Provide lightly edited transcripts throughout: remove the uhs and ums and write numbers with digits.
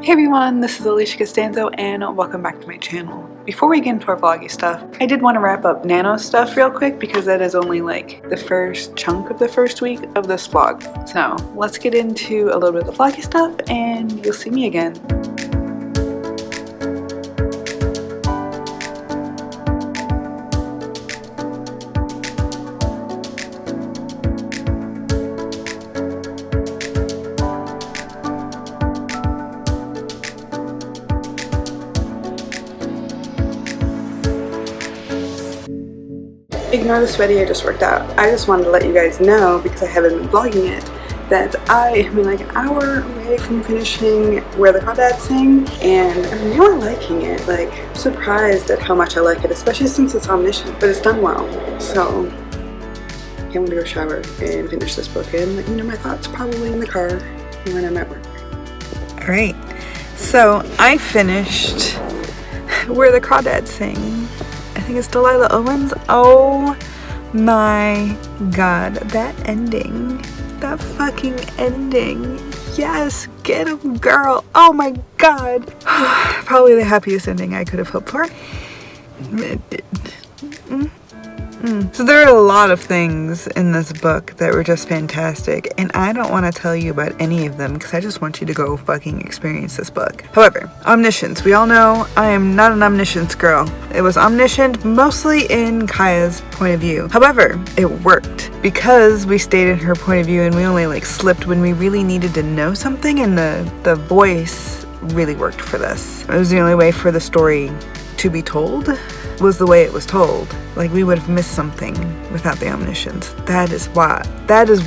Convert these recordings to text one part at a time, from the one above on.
Hey everyone, this is Alisha Costanzo and welcome back to my channel. Before we get into our vloggy stuff, I did want to wrap up Nano stuff real quick because that is only like the first chunk of the first week of this vlog. So let's get into a little bit of the vloggy stuff and you'll see me again. Ignore the sweaty I just worked out. I just wanted to let you guys know, because I haven't been vlogging it, that I am like an hour away from finishing Where the Crawdads Sing, and I'm really liking it. Like, I'm surprised at how much I like it, especially since it's omniscient, but it's done well. So, I'm gonna go shower and finish this book and let you know my thoughts probably in the car when I'm at work. Alright, so I finished Where the Crawdads Sing. I think it's Delilah Owens. Oh my god, that ending, that fucking ending. Yes, get him, girl. Oh my god. Probably the happiest ending I could have hoped for. So there are a lot of things in this book that were just fantastic, and I don't want to tell you about any of them because I just want you to go fucking experience this book. However, omniscience. We all know I am not an omniscience girl. It was omniscient mostly in Kaya's point of view. However, it worked because we stayed in her point of view and we only like slipped when we really needed to know something, and the voice really worked for this. It was the only way for the story to be told, was the way it was told. Like, we would have missed something without the omniscience. That is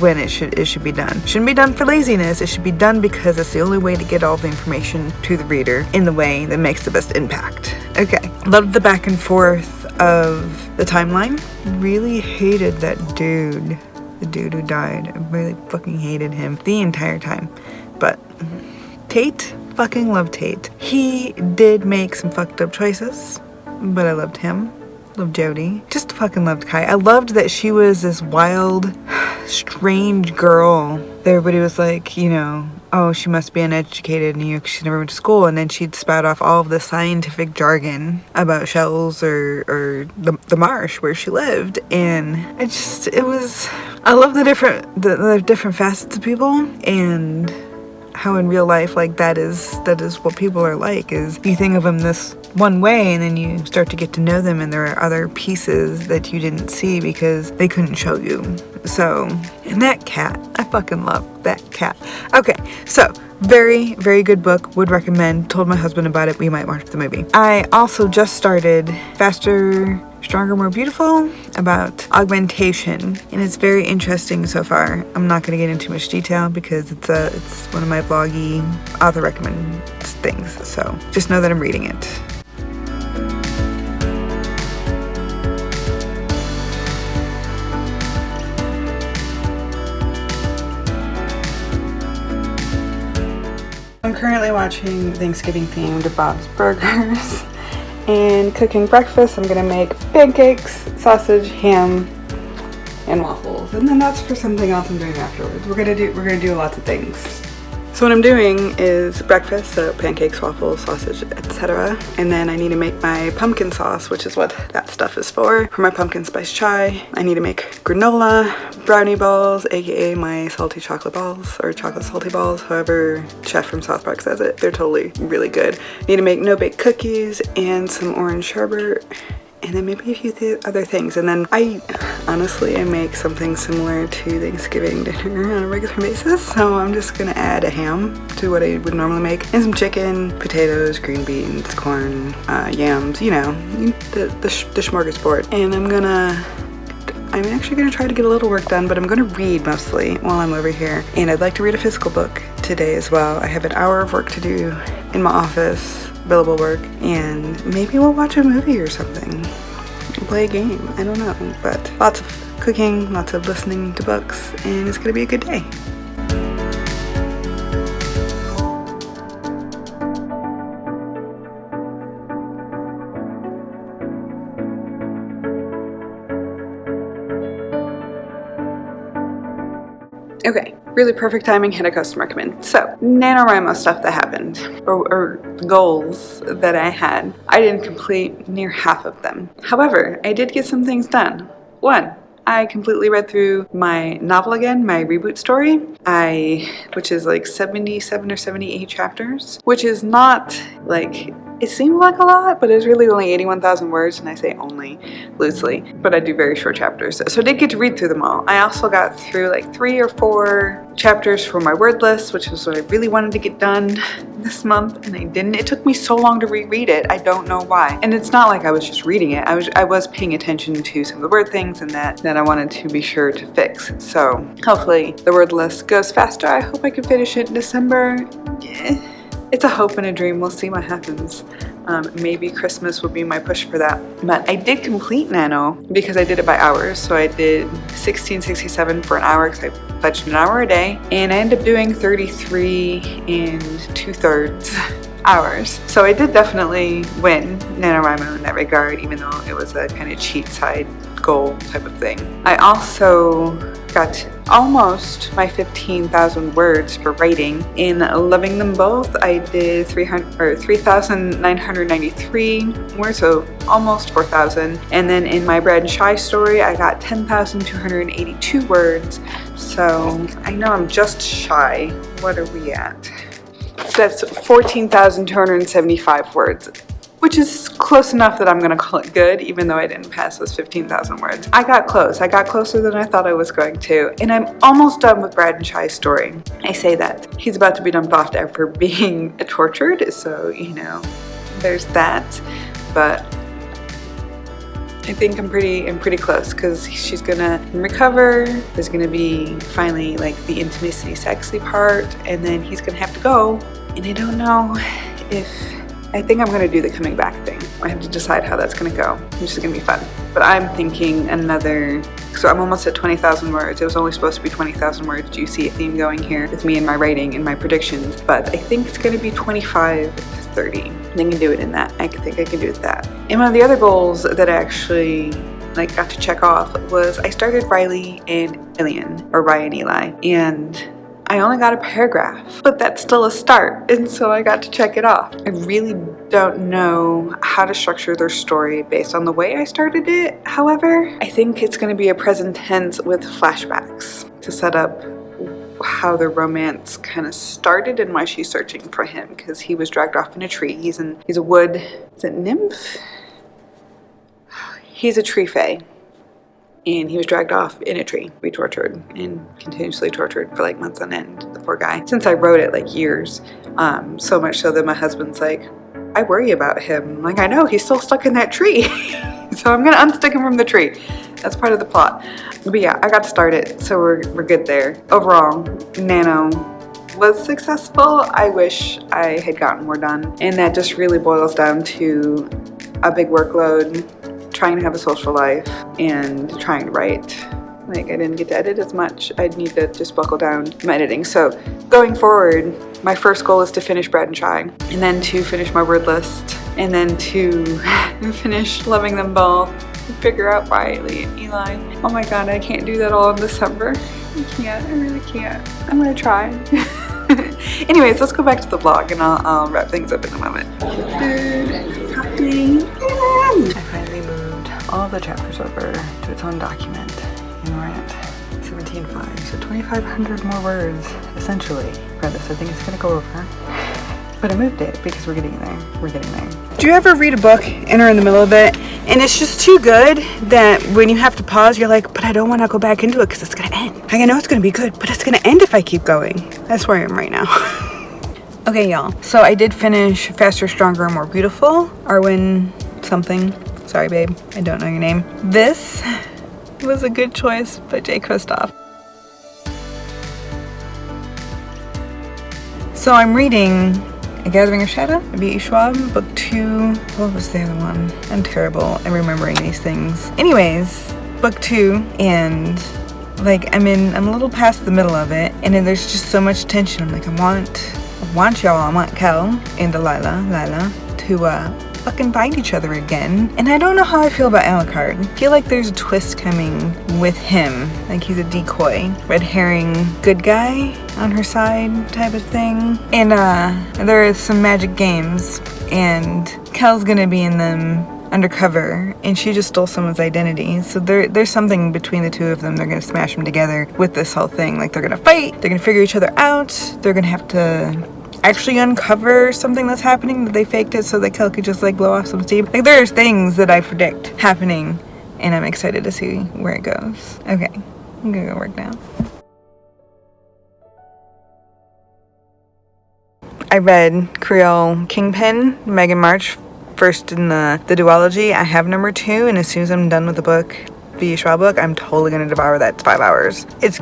when it should be done. It shouldn't be done for laziness. It should be done because it's the only way to get all the information to the reader in the way that makes the best impact. Okay, loved the back and forth of the timeline. Really hated that dude, the dude who died. I really fucking hated him the entire time. But Tate, fucking loved Tate. He did make some fucked up choices, but I loved him. Loved Jody. Just fucking loved Kai. I loved that she was this wild, strange girl. Everybody was like, you know, oh, she must be uneducated, and she never went to school, and then she'd spout off all of the scientific jargon about shells or the marsh where she lived, and I love the different facets of people, and how in real life, like, that is what people are like, is you think of them this one way and then you start to get to know them and there are other pieces that you didn't see because they couldn't show you. So, and that cat, I fucking love that cat. Okay, so very, very good book, would recommend. Told my husband about it, we might watch the movie. I also just started Faster, Stronger, More Beautiful, about augmentation, and it's very interesting so far. I'm not going to get into too much detail because it's one of my vloggy author recommend things, so just know that I'm reading it. I'm currently watching Thanksgiving themed Bob's Burgers and cooking breakfast. I'm gonna make pancakes, sausage, ham, and waffles, and then that's for something else I'm doing afterwards. We're gonna do lots of things. So what I'm doing is breakfast, so pancakes, waffles, sausage, etc. And then I need to make my pumpkin sauce, which is what that stuff is for my pumpkin spice chai. I need to make granola, brownie balls, aka my salty chocolate balls, or chocolate salty balls, however chef from South Park says it. They're totally really good. Need to make no-bake cookies and some orange sherbet, and then maybe a few other things. And then I make something similar to Thanksgiving dinner on a regular basis, so I'm just gonna add a ham to what I would normally make, and some chicken, potatoes, green beans, corn, yams, you know, the smorgasbord. And I'm actually gonna try to get a little work done, but I'm gonna read mostly while I'm over here, and I'd like to read a physical book today as well. I have an hour of work to do in my office, billable work, and maybe we'll watch a movie or something, play a game, I don't know, but lots of cooking, lots of listening to books, and it's gonna be a good day. Okay, Really perfect timing, had a customer come in. So, NaNoWriMo stuff that happened, or goals that I had, I didn't complete near half of them. However, I did get some things done. One, I completely read through my novel again, my reboot story, which is like 77 or 78 chapters, which is not like, it seemed like a lot, but it's really only 81,000 words, and I say only loosely, but I do very short chapters. So I did get to read through them all. I also got through like 3 or 4 chapters for my word list, which was what I really wanted to get done this month, and I didn't. It took me so long to reread it. I don't know why. And it's not like I was just reading it. I was paying attention to some of the word things and that I wanted to be sure to fix. So hopefully the word list goes faster. I hope I can finish it in December. Yeah. It's a hope and a dream. We'll see what happens. Maybe Christmas will be my push for that. But I did complete Nano because I did it by hours. So I did 1667 for an hour because I pledged an hour a day. And I ended up doing 33 2/3 hours. So I did definitely win NaNoWriMo in that regard, even though it was a kind of cheat side goal type of thing. I also got almost my 15,000 words for writing. In Loving Them Both, I did 3,993 words, so almost 4,000. And then in my Bread and Shy story, I got 10,282 words. So I know I'm just shy. What are we at? So that's 14,275 words, which is close enough that I'm going to call it good, even though I didn't pass those 15,000 words. I got close. I got closer than I thought I was going to, and I'm almost done with Brad and Shy's story. I say that. He's about to be dumped off after being tortured, so, you know, there's that. But I think I'm pretty close, because she's gonna recover. There's gonna be finally like the intimacy sexy part, and then he's gonna have to go, and I don't know if I think I'm going to do the coming back thing. I have to decide how that's going to go, which is going to be fun. But I'm thinking so I'm almost at 20,000 words. It was only supposed to be 20,000 words. Do you see a theme going here with me and my writing and my predictions? But I think it's going to be 25 to 30. I think I can do it in that. I think I can do it that. And one of the other goals that I actually got to check off was I started Riley and Ryan Eli, and I only got a paragraph, but that's still a start, and so I got to check it off. I really don't know how to structure their story based on the way I started it. However, I think it's going to be a present tense with flashbacks to set up how the romance kind of started and why she's searching for him, because he was dragged off in a tree. He's a wood, is it nymph? He's a tree fae. And he was dragged off in a tree, be tortured, and continuously tortured for like months on end, the poor guy. Since I wrote it, like years, so much so that my husband's like, I worry about him. I'm like, I know, he's still stuck in that tree. So I'm gonna unstick him from the tree. That's part of the plot. But yeah, I got to start it, so we're good there. Overall, Nano was successful. I wish I had gotten more done. And that just really boils down to a big workload, trying to have a social life, and trying to write. I didn't get to edit as much. I need to just buckle down my editing. So going forward, my first goal is to finish Bread and Shy, and then to finish my word list, and then to finish Loving Them Both, and figure out Riley and Eli. Oh my god, I can't do that all in December. I can't. I really can't. I'm gonna try. Anyways, let's go back to the vlog, and I'll wrap things up in a moment. Food, coffee. I finally moved all the chapters over to its own document, and we're at 17.5, so 2,500 more words, essentially, for this. I think it's gonna go over, but I moved it because we're getting there. Do you ever read a book and are in the middle of it, and it's just too good that when you have to pause, you're like, but I don't want to go back into it because it's gonna end. I know it's gonna be good, but it's gonna end if I keep going. That's where I am right now. Okay, y'all, so I did finish Faster, Stronger, More Beautiful, Arwen something. Sorry, babe, I don't know your name. This was a good choice by Jay Kristoff. So I'm reading A Gathering of Shadow by B.E. Schwab, book 2. What was the other one? I'm terrible at remembering these things. Anyways, book 2, and I'm a little past the middle of it, and then there's just so much tension. I'm like, I want Kel and Delilah to fucking find each other again. And I don't know how I feel about Alucard. I feel like there's a twist coming with him. Like he's a decoy, red herring, good guy on her side type of thing. And there are some magic games, and Kel's gonna be in them undercover, and she just stole someone's identity. So there's something between the two of them. They're gonna smash them together with this whole thing. Like they're gonna fight, they're gonna figure each other out, they're gonna have to actually uncover something that's happening, that they faked it so that Kel could just like blow off some steam. Like there's things that I predict happening, and I'm excited to see where it goes. Okay, I'm gonna go work now. I read Creole Kingpin, Megan March, first in the duology. I have number 2, and as soon as I'm done with the book, the Schwab book, I'm totally gonna devour that. It's 5 hours. It's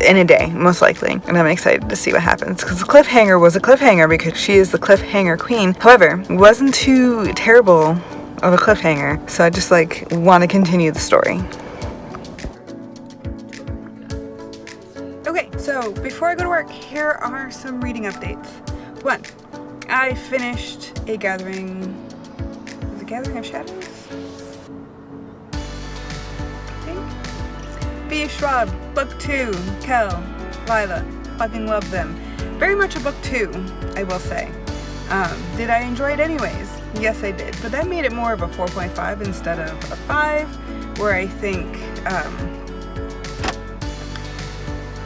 in a day, most likely, and I'm excited to see what happens, because the cliffhanger was a cliffhanger because she is the cliffhanger queen. However, it wasn't too terrible of a cliffhanger, so I just like want to continue the story. Okay, so before I go to work, here are some reading updates. 1, I finished A Gathering of Shadows? B. Schwab, Book 2, Kel, Lila, fucking love them. Very much a Book 2, I will say. Did I enjoy it anyways? Yes, I did, but that made it more of a 4.5 instead of a 5, where I think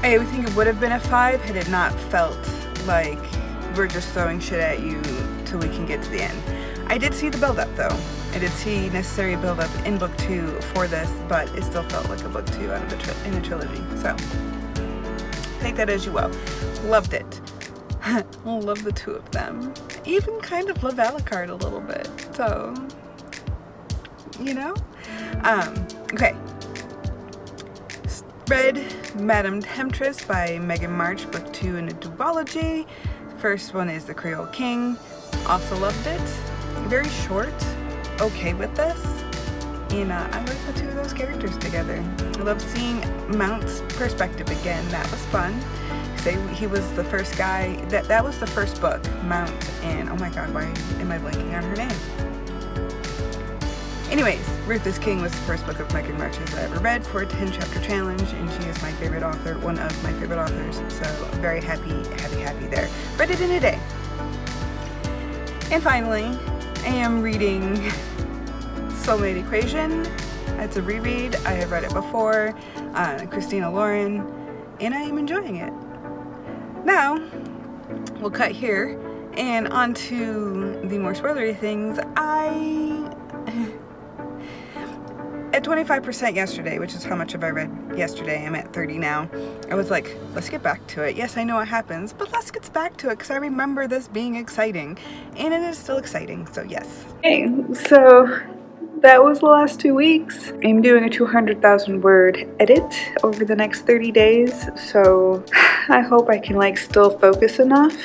it would have been a 5 had it not felt like we're just throwing shit at you till we can get to the end. I did see the build-up though. I did see necessary build-up in Book 2 for this, but it still felt like a Book 2 out of in a trilogy. So, take that as you will. Loved it. Love the two of them. Even kind of love Alucard a little bit. So, you know? Okay. Read Madame Temptress by Megan March, Book 2 in a duology. First one is The Creole King. Also loved it. Very short. Okay with this. And I like the two of those characters together. I love seeing Mount's perspective again. That was fun. He was the first guy. That was the first book, Mount, and oh my god, why am I blanking on her name? Anyways, Ruth is King was the first book of Megan March's I ever read for a 10-chapter challenge, and she is my favorite author, one of my favorite authors, so very happy there. Read it in a day. And finally, I am reading Soulmate Equation. It's a reread. I have read it before, Christina Lauren, and I am enjoying it. Now, we'll cut here, and on to the more spoilery things. At 25% yesterday, which is how much have I read yesterday, I'm at 30 now, I was like, let's get back to it. Yes, I know what happens, but let's get back to it because I remember this being exciting, and it is still exciting, so yes. Okay, so that was the last 2 weeks. I'm doing a 200,000 word edit over the next 30 days, so I hope I can still focus enough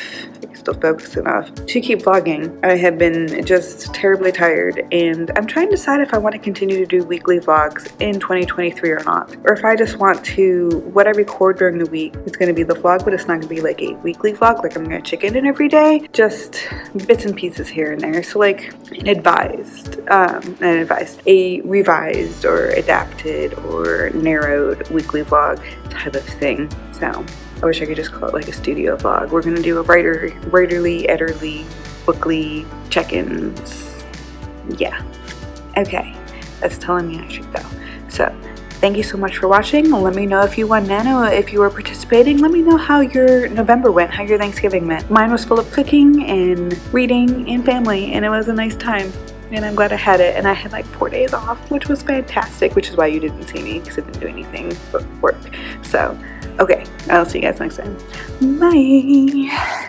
to keep vlogging. I have been just terribly tired, and I'm trying to decide if I want to continue to do weekly vlogs in 2023 or not, or if I just want to, what I record during the week is going to be the vlog, but it's not going to be like a weekly vlog, like I'm going to check in every day, just bits and pieces here and there. So like a revised or adapted or narrowed weekly vlog type of thing. So I wish I could just call it like a studio vlog. We're gonna do a writerly, editorly, bookly check-ins. Yeah. Okay. That's telling me I should go. So thank you so much for watching. Let me know if you won Nano, if you were participating. Let me know how your November went, how your Thanksgiving went. Mine was full of cooking and reading and family, and it was a nice time. And I'm glad I had it, and I had 4 days off, which was fantastic, which is why you didn't see me, because I didn't do anything but work. So, okay, I'll see you guys next time. Bye!